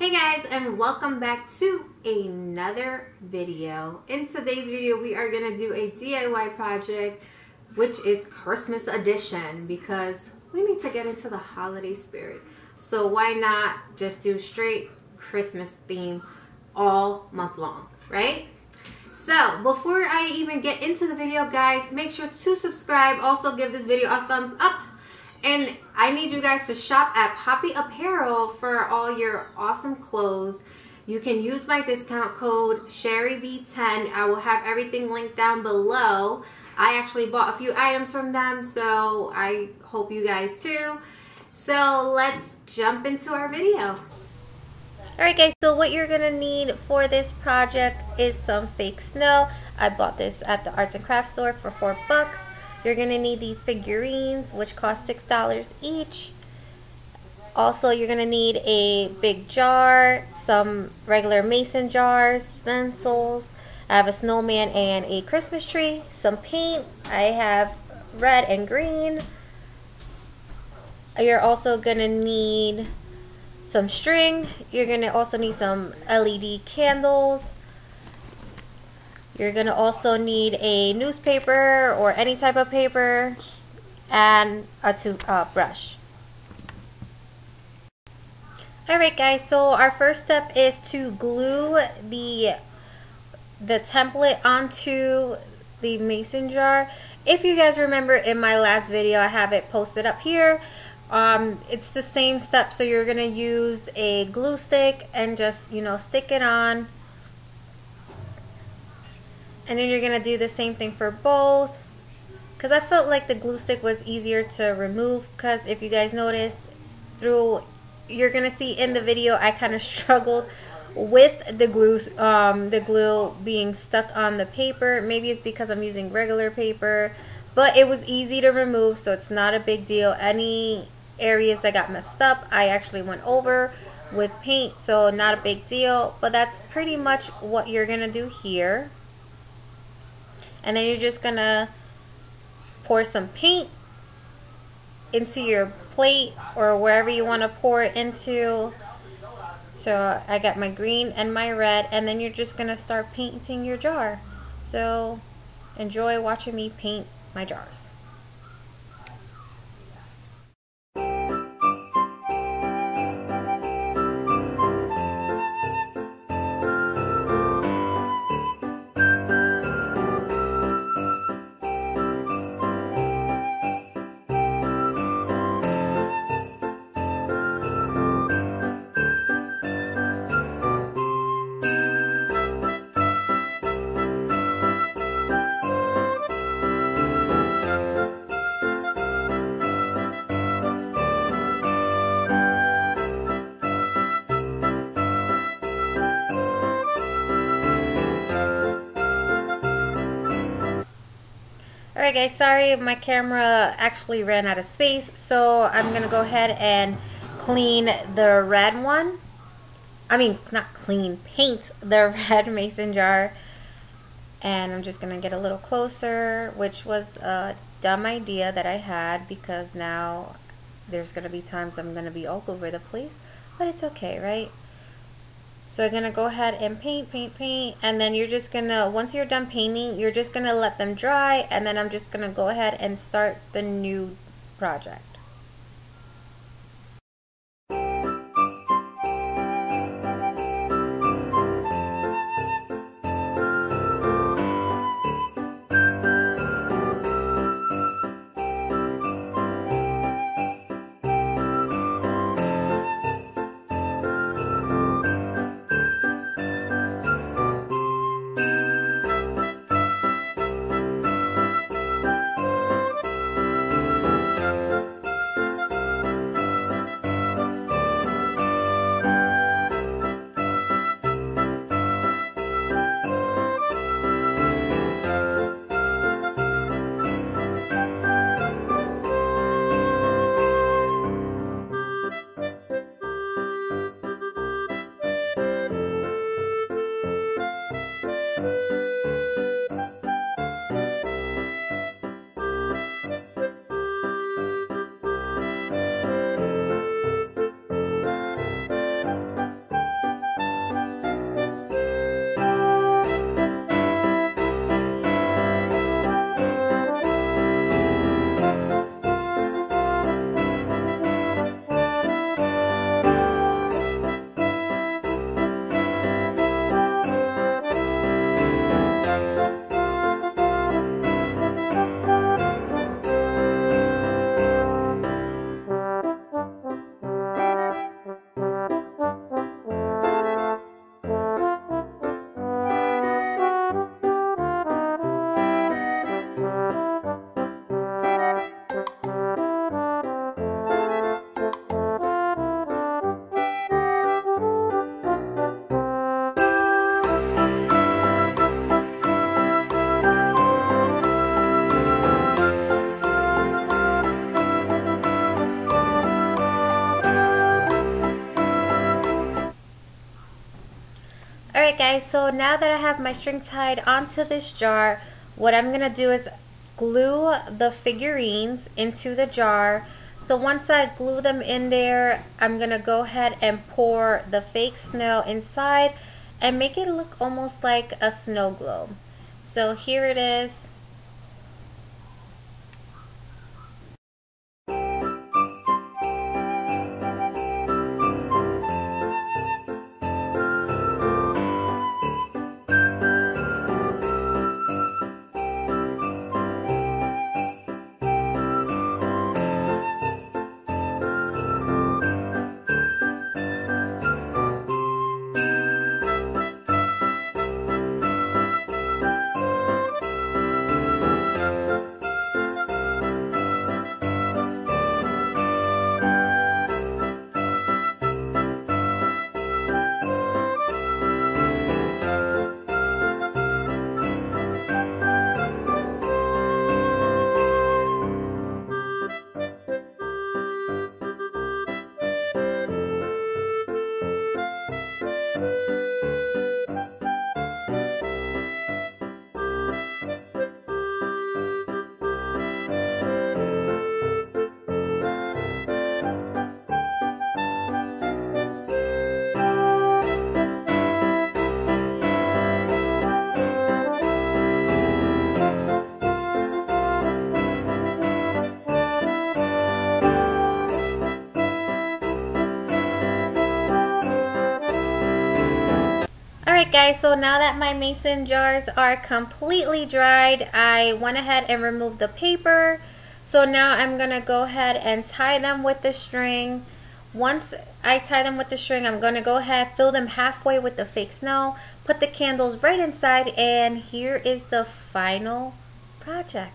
Hey guys, and welcome back to another video. In today's video we are going to do a DIY project, which is Christmas edition, because we need to get into the holiday spirit. So why not just do straight Christmas theme all month long, right? So before I even get into the video, guys, make sure to subscribe. Also give this video a thumbs up. And I need you guys to shop at Poppy Apparel for all your awesome clothes. You can use my discount code SherryB10. I will have everything linked down below. I actually bought a few items from them, so I hope you guys too. So let's jump into our video. Alright guys, so what you're going to need for this project is some fake snow. I bought this at the arts and crafts store for $4. You're going to need these figurines, which cost $6 each. Also, you're going to need a big jar, some regular mason jars, stencils. I have a snowman and a Christmas tree, some paint. I have red and green. You're also going to need some string. You're going to also need some LED candles. You're going to also need a newspaper or any type of paper and a brush. Alright guys, so our first step is to glue the template onto the mason jar. If you guys remember in my last video, I have it posted up here. It's the same step, so you're going to use a glue stick and just, stick it on. And then you're going to do the same thing for both. Because I felt like the glue stick was easier to remove. Because if you guys notice, you're going to see in the video, I kind of struggled with the glue being stuck on the paper. Maybe it's because I'm using regular paper. But it was easy to remove, so it's not a big deal. Any areas that got messed up, I actually went over with paint. So not a big deal. But that's pretty much what you're going to do here. And then you're just going to pour some paint into your plate or wherever you want to pour it into. So I got my green and my red, and then you're just going to start painting your jar. So enjoy watching me paint my jars. Alright guys, sorry my camera actually ran out of space, so I'm going to go ahead and clean the red one. I mean, not clean, paint the red mason jar. And I'm just going to get a little closer, which was a dumb idea that I had, because now there's going to be times I'm going to be all over the place, but it's okay, right? So I'm going to go ahead and paint, and then you're just going to, once you're done painting, you're just going to let them dry, and then I'm just going to go ahead and start the new project. Alright guys, so now that I have my string tied onto this jar, what I'm going to do is glue the figurines into the jar. So once I glue them in there, I'm going to go ahead and pour the fake snow inside and make it look almost like a snow globe. So here it is. Alright guys, so now that my mason jars are completely dried, I went ahead and removed the paper. So now I'm going to go ahead and tie them with the string. Once I tie them with the string, I'm going to go ahead, fill them halfway with the fake snow, put the candles right inside, and here is the final project.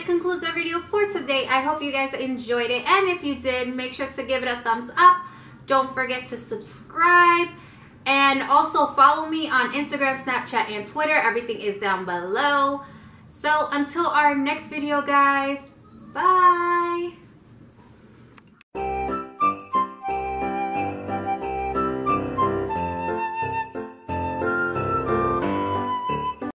Concludes our video for today. I hope you guys enjoyed it, and if you did, make sure to give it a thumbs up. Don't forget to subscribe, and also follow me on Instagram, Snapchat, and Twitter. Everything is down below. So until our next video, guys,